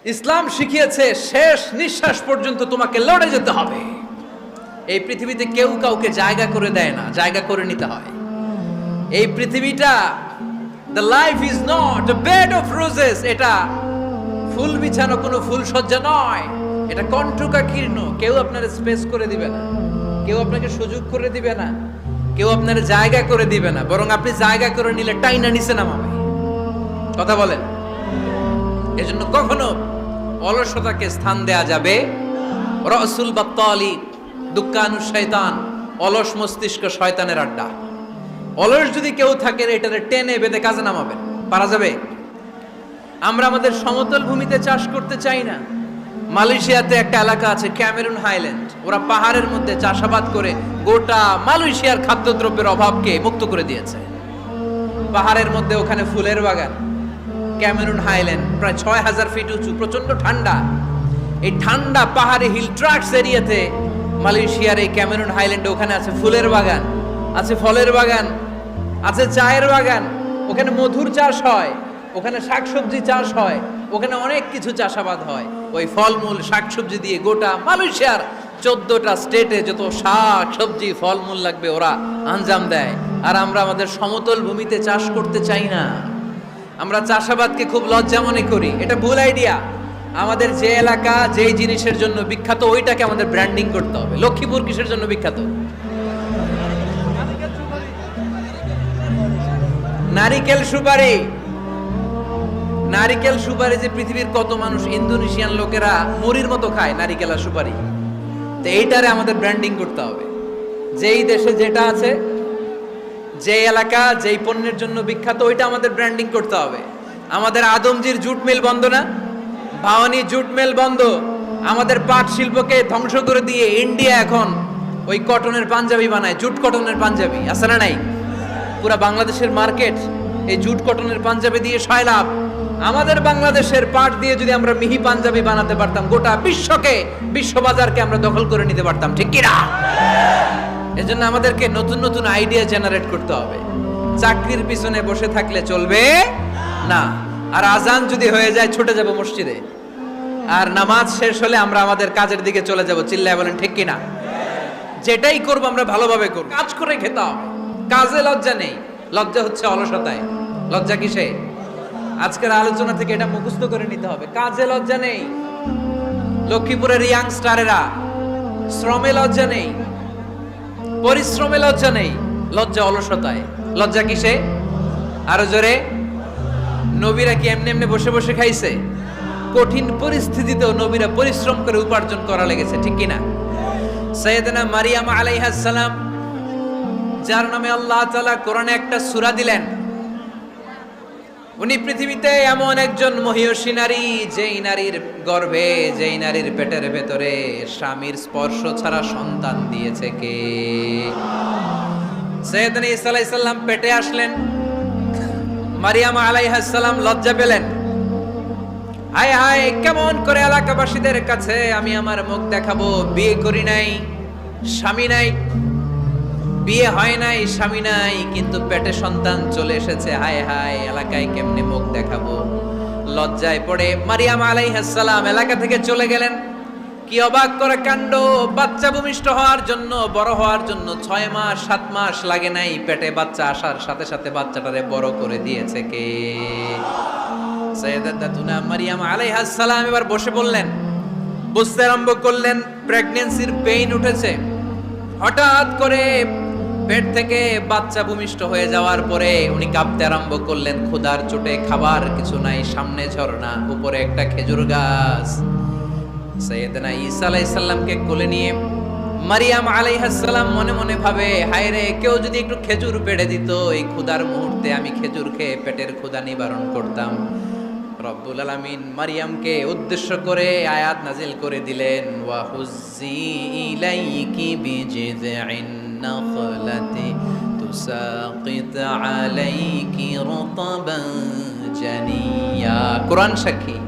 ইসলাম শিখিয়েছে শেষ নিঃশ্বাস পর্যন্ত তোমাকে লড়ে যেতে হবে। এই পৃথিবীতে কেউ কাউকে জায়গা করে দেয় না, জায়গা করে নিতে হয়। এই পৃথিবীটা, the life is not a bed of roses, এটা ফুল বিছানো কোনো ফুল সজ্জা নয়, এটা কণ্টকাকীর্ণ। কেউ আপনার স্পেস করে দিবে না, কেউ আপনাকে সুযোগ করে দিবে না, কেউ আপনার জায়গা করে দিবে না, বরং আপনি জায়গা করে নিলে টাইনা নিচে নামাবে। কথা বলেন। এজন্য কখনো অলসতাকে স্থান দেয়া যাবে। রসুল বাত্তালি দুক্কানু শয়তান, অলস মস্তিষ্ক শয়তানের আড্ডা। অলস যদি কেউ থাকে এটারে টেনে বেঁধে কাজে নামাবেন, পারা যাবে? আমরা আমাদের সমতল ভূমিতে চাষ করতে চাই না। মালয়েশিয়াতে একটা এলাকা আছে ক্যামেরুন হাইল্যান্ড, ওরা পাহাড়ের মধ্যে চাষাবাদ করে গোটা মালয়েশিয়ার খাদ্যদ্রব্যের অভাবকে মুক্ত করে দিয়েছে। পাহাড়ের মধ্যে ওখানে ফুলের বাগান, ক্যামেরুন হাইল্যান্ড প্রায় ৬,০০০ ফিট উঁচু, প্রচন্ড ঠান্ডা। এই ঠান্ডা পাহাড়ে হিল ট্রাক্টস এরিয়াতে মালয়েশিয়ার এই ক্যামেরুন হাইল্যান্ডে ওখানে আছে ফুলের বাগান, আছে ফলের বাগান, আছে চায়ের বাগান, ওখানে মধুর চাষ হয়, ওখানে শাকসবজি চাষ হয়, ওখানে অনেক কিছু চাষাবাদ হয়। ওই ফলমূল শাকসবজি দিয়ে গোটা মালয়েশিয়ার 14টা স্টেটে যত শাক সবজি ফলমূল লাগবে ওরা আঞ্জাম দেয়। আর আমরা আমাদের সমতল ভূমিতে চাষ করতে চাই না। আমরা চাষাবাদকে খুব লজ্জা মনে করি, এটা ভুল আইডিয়া। আমাদের যে এলাকা যেই জিনিসের জন্য বিখ্যাত ওইটাকে আমাদের ব্র্যান্ডিং করতে হবে। লক্ষ্মীপুর কিসের জন্য বিখ্যাত? নারিকেল সুপারি। নারিকেল সুপারি যে পৃথিবীর কত মানুষ, ইন্দোনেশিয়ান লোকেরা মুড়ির মতো খায় নারিকেল আর সুপারি। তো এইটারে আমাদের ব্র্যান্ডিং করতে হবে। যেই দেশে যেটা আছে, যে এলাকা যেই পণ্যের জন্য বিখ্যাত ওইটা আমাদের ব্র্যান্ডিং করতে হবে। আমাদের আদমজির জুট মিল বন্ধ না? ভাওয়ানি জুট মিল বন্ধ। আমাদের পাট শিল্পকে ধ্বংস করে দিয়ে ইন্ডিয়া এখন ওই কটনের পাঞ্জাবি বানায়, জুট কটনের পাঞ্জাবি। আছে না নাই? পুরা বাংলাদেশের মার্কেট এই জুট কটনের পাঞ্জাবি দিয়ে সয়লাভ। আমাদের বাংলাদেশের পাট দিয়ে যদি আমরা মিহি পাঞ্জাবি বানাতে পারতাম, গোটা বিশ্বকে, বিশ্ববাজারকে আমরা দখল করে নিতে পারতাম, ঠিক কিনা? এজন্য আমাদেরকে নতুন নতুন আইডিয়া জেনারেট করতে হবে। চাকরির পিছনে বসে থাকলে চলবে না। আর আজান যদি হয়ে যায় ছুটে যাব মসজিদে, আর নামাজ শেষ হলে আমরা আমাদের কাজের দিকে চলে যাব। চিল্লায় বলেন ঠিক কিনা? যেটাই করবো আমরা ভালোভাবে করব, কাজ করে খেতে হবে। কাজে লজ্জা নেই, লজ্জা হচ্ছে অলসতায়। লজ্জা কিসে? আজকের আলোচনা থেকে এটা মুখস্থ করে নিতে হবে। কাজে লজ্জা নেই। লক্ষ্মীপুরের ইয়াংস্টারেরা শ্রমে লজ্জা নেই, পরিশ্রমে লজ্জা নেই, লজ্জা অলসতায়। লজ্জা কিসে? আরো জোরে। নবীরা কি এমনি এমনি বসে বসে খাইছে? কঠিন পরিস্থিতিতেও নবীরা পরিশ্রম করে উপার্জন করা লেগেছে, ঠিক কিনা? সাইয়েদনা মারিয়াম আলাইহিস সালাম, যার নামে আল্লাহ তাআলা কোরআনে একটা সূরা দিলেন, উনি পৃথিবীতে এমন একজন মহিয়সী নারী, যেই নারীর গর্ভে, যেই নারীর পেটের ভেতরে স্বামীর স্পর্শ ছাড়া সন্তান দিয়েছে কে? সাইয়েদনা ঈসা আলাইহিস সালাম পেটে আসলেন। মারিয়াম আলাইহিস সালাম লজ্জা পেলেন। হায় হায়, কেমন করে এলাকাবাসীদের কাছে আমি আমার মুখ দেখাবো? বিয়ে করি নাই, স্বামী নাই, বিয়ে হয় নাই, স্বামী নাই, কিন্তু পেটে সন্তান চলে এসেছে। হায় হায়, এলাকায় কেমনে মুখ দেখাবো? লজ্জায় পড়ে মারিয়াম আলাইহিস সালাম এলাকা থেকে চলে গেলেন। কি অবাক করা কাণ্ড! বাচ্চা ভূমিষ্ঠ হওয়ার জন্য, বড় হওয়ার জন্য 6 মাস 7 মাস লাগে নাই, পেটে বাচ্চা আসার সাথে সাথে বাচ্চাটারে বড় করে দিয়েছে কে? সাইয়েদাতুনা মারিয়াম আলাইহিস সালাম এবার বসে বললেন, বুঝতে আরম্ভ করলেন প্রেগন্যান্সির পেইন উঠেছে। হঠাৎ করে পেট থেকে বাচ্চা ভূমিষ্ঠ হয়ে যাওয়ার পরে উনি কাঁপতে আরম্ভ করলেন। ক্ষুধার চোটে, খাবার কিছু নাই, সামনে ঝর্ণা, উপরে একটা খেজুর গাছ। সাইয়েদনা ঈসা আলাইহিস সালামকে কোলে নিয়ে মারিয়াম আলাইহিস সালাম মনে মনে ভাবে, হায় রে, কেউ যদি একটু খেজুর পেড়ে দিত, এই ক্ষুধার মুহূর্তে আমি খেজুর খেয়ে পেটের ক্ষুধা নিবারণ করতাম। রব্বুল আলামিন মারিয়ামকে উদ্দেশ্য করে আয়াত নাজিল করে দিলেন, ওয়া হুজ্জি ইলাইকি বিজিযইন নাখলাতি তুসাকিত আলাইকি রতাবান জানিয়া। কোরআন সাক্ষী,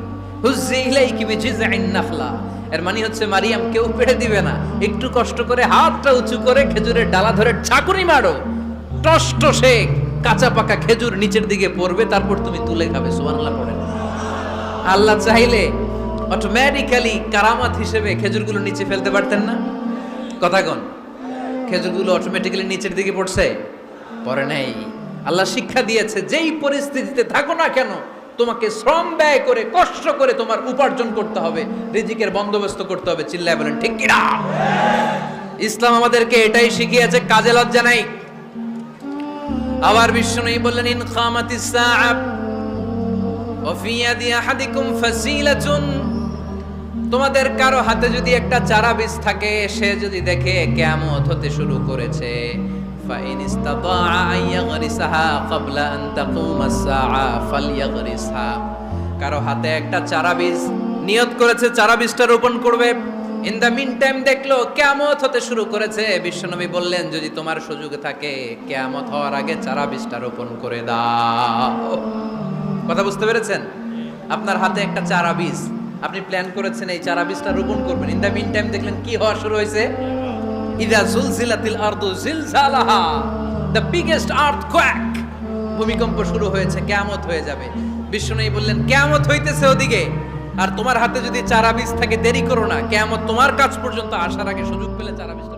হুজ্জি ইলাইকি বিজিযইন নাখলা, এর মানে হচ্ছে মারিয়াম কেউ পেড়ে দিবে না, একটু কষ্ট করে হাতটা উঁচু করে খেজুরের ডালা ধরে ঝাঁকুনি মারো, টস টসে কাঁচা পাকা খেজুর নিচের দিকে পড়বে, তারপর তুমি তুলে খাবে। সুবহানাল্লাহ পড়েন। আল্লাহ চাইলে অটোমেটিক্যালি কারামাত হিসেবে খেজুরগুলো নিচে ফেলতে পারতেন না? কথা কোন? খেজুরগুলো অটোমেটিক্যালি নিচের দিকে পড়ছে? পড়ে নাই। আল্লাহ শিক্ষা দিয়েছে, যেই পরিস্থিতিতে থাকো না কেন তোমাকে শ্রম ব্যয় করে কষ্ট করে তোমার উপার্জন করতে হবে, রিজিকের বন্দোবস্ত করতে হবে। চিল্লায় বলেন ঠিক কিনা? ইসলাম আমাদেরকে এটাই শিখিয়েছে, কাজে লজ্জা নাই। আবার বিশ্বনবী বললেন, ইন খামাতিস সাআ ওয়া ফি ইয়াদি আহাদিকুম ফাসিলাতুন, তোমাদের কারো হাতে যদি একটা চারা বীজ থাকে, সে যদি দেখে কিয়ামত হতে শুরু করেছে, ফাইন ইসতাতাআ আন ইয়াগরিসাহা ক্বাবলা আন তাকুমাস সাআ ফালইয়াগরিসহা, কারো হাতে একটা চারা বীজ নিয়ত করেছে, চারা বীজটা রোপণ করবে, ইন দ্য মিন টাইম দেখলো কিয়ামত হতে শুরু করেছে, বিশ্বনবী বললেন যদি তোমার সুযোগ থাকে কিয়ামত হওয়ার আগে চারা বীজটা রোপণ করে দাও। কথা বুঝতে পেরেছেন? আপনার হাতে একটা চারা বীজ, আপনি প্ল্যান করেছেন এই চারা বীজটা রোপণ করবেন, ইন দ্য মিন টাইম দেখলেন কি হওয়া শুরু হয়েছে, ইদা জুলজিলাতিল আরদু জিলজালাহা, দ্য বিগেস্ট আর্থকোয়েক, ভূমিকম্প শুরু হয়েছে, কিয়ামত হয়ে যাবে। বিশ্বনবী বললেন কিয়ামত হইতেছে ওদিকে, আর তোমার হাতে যদি চারা বীজ থাকে দেরি করো না, কিয়ামত তোমার কাছ পর্যন্ত আসার আগে সুযোগ পেলে চারা বীজটা